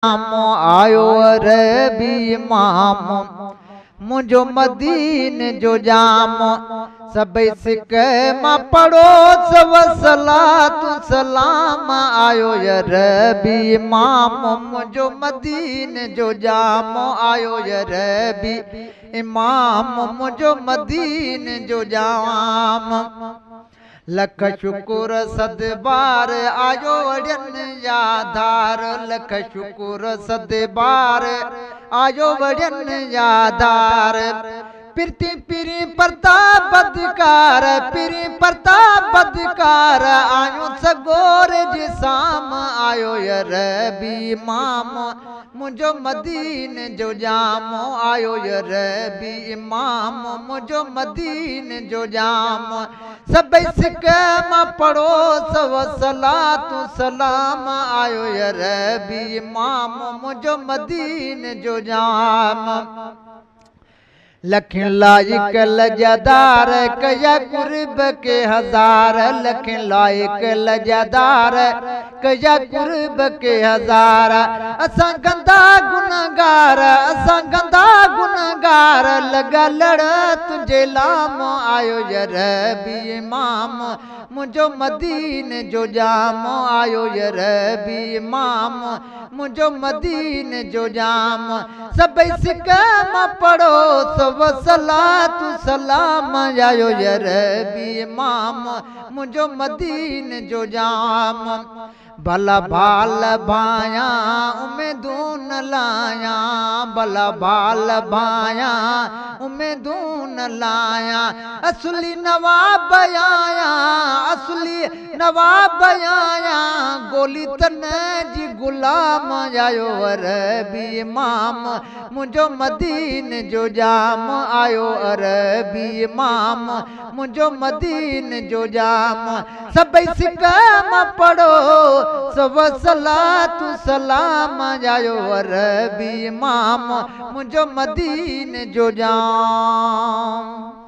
आयो अरबी इमाम मुझो मदीन जो जाम सभई सिक मां पढ़ो सब सलात सलाम आयो अरबी इमाम मुझो मदीन जो जाम आयो अरबी इमाम मुझो मदीन जो जाम लख शुकुर सद बार आयो वड़ियन यादार लख शुकुर सद बार आयो वड़ियन यादार पिरती पिरी परता बदकार पिरी परता बदकार आयो सगोर जी साम आयो अरबी इमाम मुझो मदीन जो जाम आयो अरबी इमाम मुझो मदीन जो जाम सभई सिक मां पढ़ो सब सलात सलाम आयो अरबी इमाम मुझो मदीन जो जाम लख लाइक लजदार कया कुर्ब के हजार लख लाइक लजदार कया कुर्ब के हजार असां गंदा गुनगार लगा लड़ तुझे लाम आयो अरबी इमाम मुझो मदीन जो जाम आयो अरबी इमाम मुझो मदीन जो जाम सभई सिक मां पढ़ो सब सलात सलाम आयो अरबी इमाम मुझो मदीन जो जाम भला भाल भाया उम्मीदूं न लाया भला भाल भाया उम्मीदूं न लाया असली नवाब आया असली नवाब आया गोली तन जी गुलाम आयो अरबी इमाम मुझो मदीन जो जाम आयो अरबी इमाम मुझो मदीन जो जाम सभई सिक मां पढ़ो सब सलात सलाम आयो अरबी इमाम मुझो मदीन जो जाम।